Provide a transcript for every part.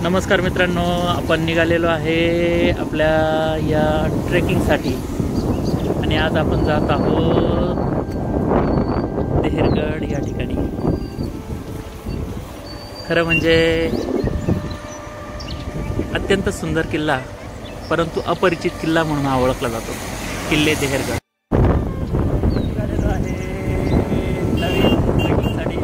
नमस्कार मित्रांनो, आपण निघालेलो आहे आपल्या या ट्रेकिंगसाठी आणि आज आपण जात आहोत देहरगड या ठिकाणी। खरं म्हणजे अत्यंत सुंदर किल्ला, परंतु अपरिचित किल्ला म्हणून हा ओळखला जातो, किल्ले देहरगड। निघालेलो आहे नवीन ट्रेकिंगसाठी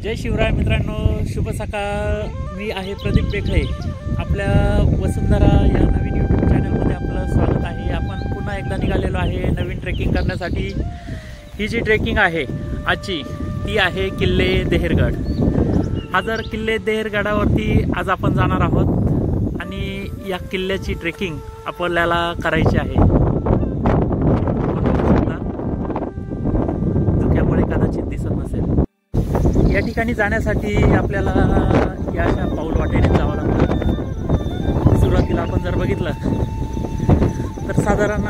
जय शिवराय मित्रांनो, शुभ सकाळ। मी आहे प्रदीप बेखळे। आपल्या वसुंधरा या नवीन यूट्यूब चॅनलमध्ये आपलं स्वागत आहे। आपण पुन्हा एकदा निघालेलो आहे नवीन ट्रेकिंग करण्यासाठी। ही जी ट्रेकिंग आहे आजची ती आहे किल्ले देहरगड। हा जर किल्ले देहरगडावरती आज आपण जाणार आहोत आणि या किल्ल्याची ट्रेकिंग आपल्याला करायची आहे। धुक्यामुळे कदाचित दिसत नसेल। या ठिकाणी जाण्यासाठी आपल्याला या अशा पाऊल वाटेने जावं लागतं। सुरुवातीला आपण जर बघितलं तर साधारण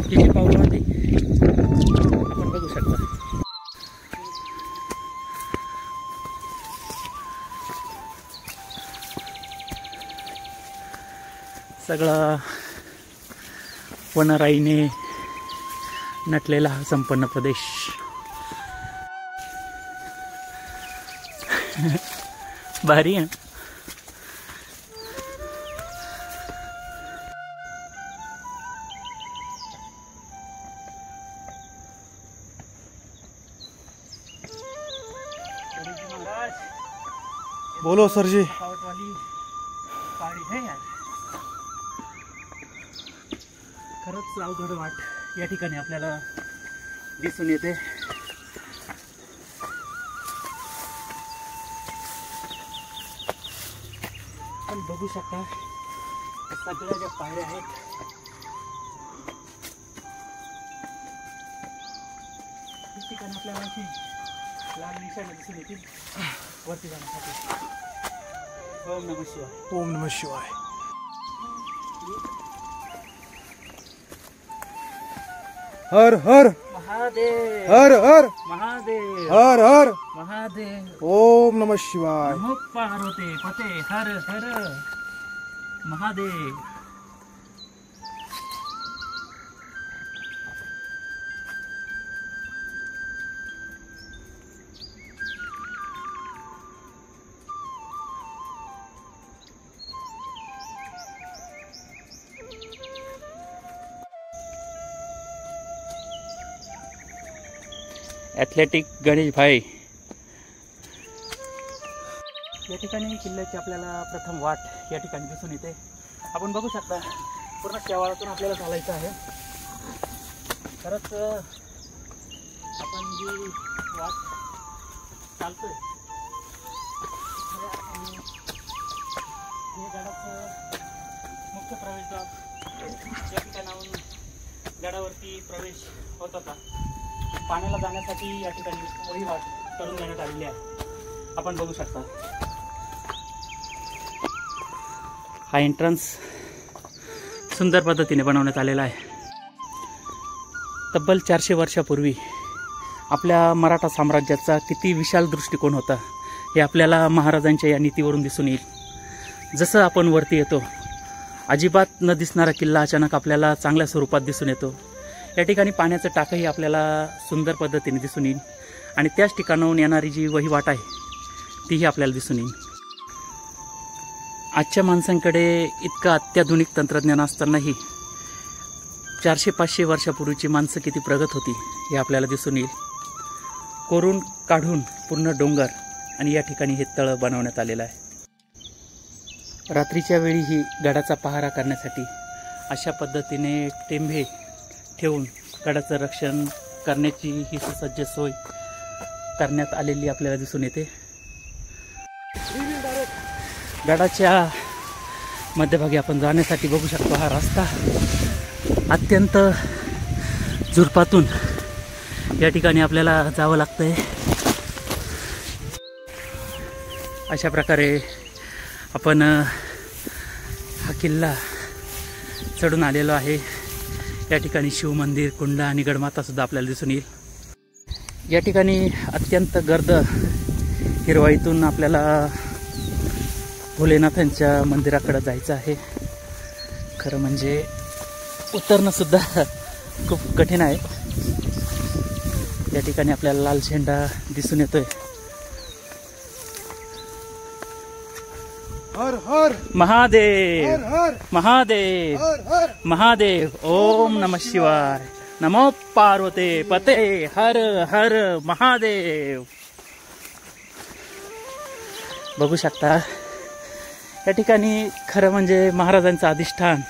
ही जी पाऊल वाटे आपण बघू शकता। सगळा वनराईने नटलेला हा संपन्न प्रदेश। भारी है। बोलो सर जी। वाली पहाड़ी है यार, खरंच अवघड वाट या ठिकाणी आपल्याला दिसून येते। आपण बघू शकता सगळ्या ज्या पायऱ्या आहेत त्या ठिकाणी आपल्याला अशी लाल निशाण दिसून येतील वरती जाण्यासाठी। ओम नमः शिवाय। ओम नमः शिवाय। हर हर महादेव, हर हर महादेव, हर हर महादेव। ओम नमः शिवाय। नमो पार्वते पते हर हर महादेव। ॲथलेटिक गणेश भाई या ठिकाणी किल्ल्याची आपल्याला प्रथम वाट या ठिकाणी दिसून येते। आपण बघू शकता पूर्ण शेवाळातून आपल्याला चालायचं आहे। खरंच आपण जी वाट चालतोय हे गडाचं मुख्य प्रवेशद्वार या ठिकाणाहून गडावरती प्रवेश होत होता। पाण्याला जाण्यासाठी या ठिकाणी वही वाट करून देण्यात आलेली आहे। आपण बघू शकता हा एंट्रन्स सुंदर पद्धतीने बनवण्यात आलेला आहे। तब्बल 400 वर्षापूर्वी आपल्या मराठा साम्राज्याचा किती विशाल दृष्टिकोन होता हे आपल्याला महाराजांच्या या नीतीवरून दिसून येईल। जसं आपण वरती येतो अजिबात न दिसणारा किल्ला अचानक आपल्याला चांगल्या स्वरूपात दिसून येतो। या ठिकाणी पाण्याचं टाकही आपल्याला सुंदर पद्धतीने दिसून येईल आणि त्याच ठिकाणाहून येणारी जी वहिवाट आहे तीही आपल्याला दिसून येईल। आजच्या माणसांकडे इतकं अत्याधुनिक तंत्रज्ञान असतानाही 400-500 वर्षापूर्वीची माणसं किती प्रगत होती हे आपल्याला दिसून येईल। कोरून काढून पूर्ण डोंगर आणि या ठिकाणी हे तळ बनवण्यात आलेलं आहे। रात्रीच्या वेळीही गडाचा पहारा करण्यासाठी अशा पद्धतीने टेंभे ठेवून गडाचं रक्षण करण्याची ही सुसज्ज सोय करण्यात आलेली आपल्याला दिसून येते। गडाच्या मध्यभागी आपण जाण्यासाठी बघू शकतो हा रस्ता अत्यंत झुडपातून या ठिकाणी आपल्याला जावं लागतंय। अशा प्रकारे आपण हा किल्ला चढून आलेलो आहे. या ठिकाणी शिवमंदिर, कुंड आणि गडमाता सुद्धा आपल्याला दिसून येईल. या ठिकाणी अत्यंत गर्द हिरवाईतून आपल्याला भोलेनाथांच्या मंदिराकडे जायचं आहे. खरं म्हणजे उतरणं सुद्धा खूप कठीण आहे. या ठिकाणी आपल्याला लाल झेंडा दिसून येतोय. हर हर महादेव, हर हर महादेव, हर हर महादेव. ओम नमः शिवाय. नमो पार्वते पते. हर हर महादेव. बघू शकता या ठिकाणी खरं म्हणजे महाराजांचं अधिष्ठान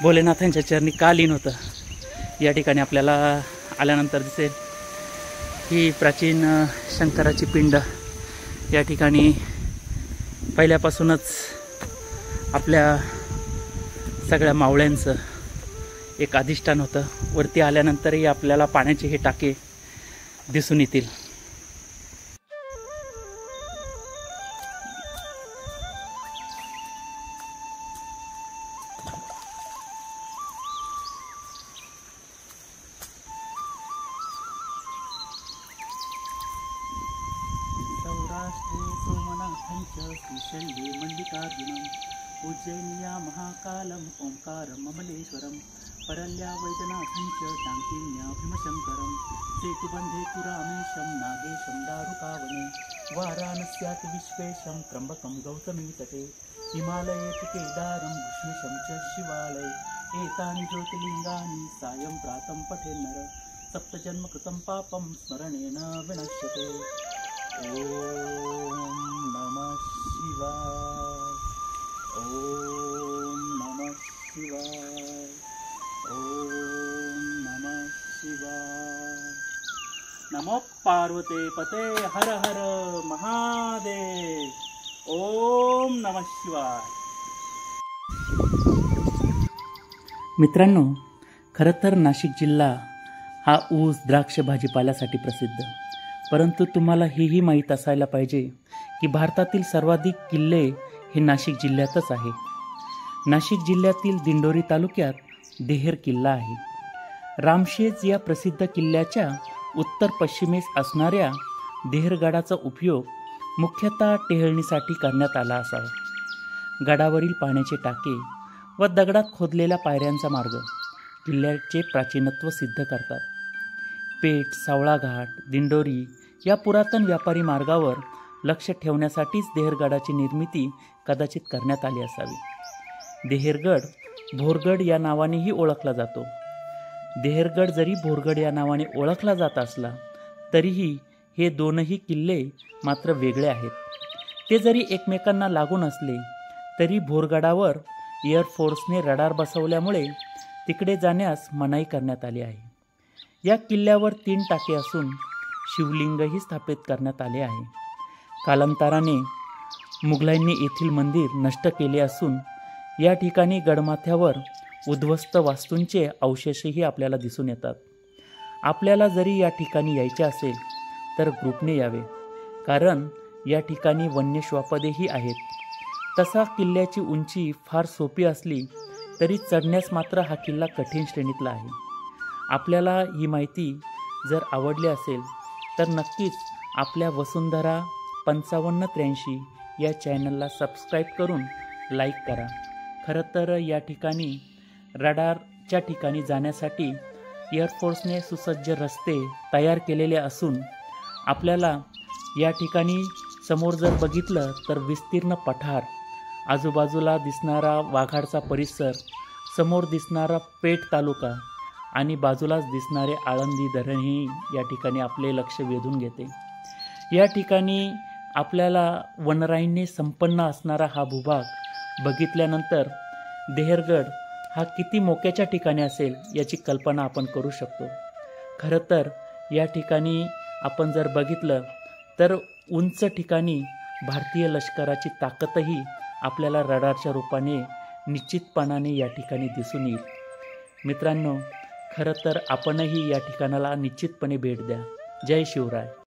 भोलेनाथांच्या चरणी का लीन होतं. या ठिकाणी आपल्याला आल्यानंतर दिसेल ही प्राचीन शंकराची पिंड. या ठिकाणी पहिल्यापासूनच आपल्या सगळ्या मावळ्यांचं एक अधिष्ठान होतं. वरती आल्यानंतरही आपल्याला पाण्याचे हे टाके दिसून येतील. सौराष्ट्रे सोमनाथंच श्रीशैले मल्लिकार्जुनं उज्जैनिया महाकालम् ओंकारं ममलेश्वरं परल्या वैद्यनाथंच शान्तिन्या भीमशंकरं सेतुबन्धे तु रामेशं नागेशं दारुकावने वाराणस्यात् विश्वेशं त्र्यम्बकं गौतमी तटे हिमालये तु केदारं भुष्मिशं च शिवालये एतानि ज्योतिर्लिङ्गानि सायं प्रातं पठेन्नर सप्तजन्मकृतं पापं स्मरणेन विनश्यते. ओम नमः शिवाय. ओम नमः शिवाय. ओम नमः शिवाय. नमो पार्वते पते. हर हर महादेव. ओम नमः शिवाय. मित्रांनो, खरं तर नाशिक जिल्हा हा ऊस, द्राक्ष, भाजीपाल्यासाठी प्रसिद्ध. परंतु तुम्हाला हेही माहीत असायला पाहिजे की भारतातील सर्वाधिक किल्ले हे नाशिक जिल्ह्यातच आहे. नाशिक जिल्ह्यातील दिंडोरी तालुक्यात देहेर किल्ला आहे. रामशेज या प्रसिद्ध किल्ल्याच्या उत्तर पश्चिमेस असणाऱ्या देहेरगडाचा उपयोग मुख्यतः टेहळणीसाठी करण्यात आला असावा. गडावरील पाण्याचे टाके व दगडात खोदलेल्या पायऱ्यांचा मार्ग किल्ल्याचे प्राचीनत्व सिद्ध करतात. पेठ, सावळा घाट, दिंडोरी या पुरातन व्यापारी मार्गावर लक्ष ठेवण्यासाठीच देहेरगडाची निर्मिती कदाचित करण्यात आली असावी. देहेरगड भोरगड या नावानेही ओळखला जातो. देहेरगड जरी भोरगड या नावाने ओळखला जात असला तरीही हे दोनही किल्ले मात्र वेगळे आहेत. ते जरी एकमेकांना लागून असले तरी भोरगडावर एअरफोर्सने रडार बसवल्यामुळे तिकडे जाण्यास मनाई करण्यात आली आहे. या किल्ल्यावर 3 टाके असून शिवलिंगही स्थापित करण्यात आले आहे. कालांतराने मुघलांनी येथील मंदिर नष्ट केले असून या ठिकाणी गडमाथ्यावर उद्ध्वस्त वास्तूंचे अवशेषही आपल्याला दिसून येतात. आपल्याला जरी या ठिकाणी यायचे असेल तर ग्रुपने यावे, कारण या ठिकाणी वन्य श्वापदेही आहेत. तसा किल्ल्याची उंची फार सोपी असली तरी चढण्यास मात्र हा किल्ला कठीण श्रेणीतला आहे. आपल्याला ही माहिती जर आवडली असेल तर नक्कीच आपल्या वसुंधरा 5583 या चॅनलला सबस्क्राईब करून लाईक करा. खरं तर या ठिकाणी रडारच्या ठिकाणी जाण्यासाठी एअरफोर्सने सुसज्ज रस्ते तयार केलेले असून आपल्याला या ठिकाणी समोर जर बघितलं तर विस्तीर्ण पठार, आजूबाजूला दिसणारा वाघाडचा परिसर, समोर दिसणारा पेठ तालुका आणि बाजूलाच दिसणारे आळंदी धरणही या ठिकाणी आपले लक्ष वेधून घेते. या ठिकाणी आपल्याला वनराईंनी संपन्न असणारा हा भूभाग बघितल्यानंतर देहेरगड हा किती मोक्याच्या ठिकाणी असेल याची कल्पना आपण करू शकतो. खरं तर या ठिकाणी आपण जर बघितलं तर उंच ठिकाणी भारतीय लष्कराची ताकदही आपल्याला रडारच्या रूपाने निश्चितपणाने या ठिकाणी दिसून येईल. मित्रांनो, खरं तर आपणही या ठिकाणाला निश्चितपणे भेट द्या. जय शिवराय.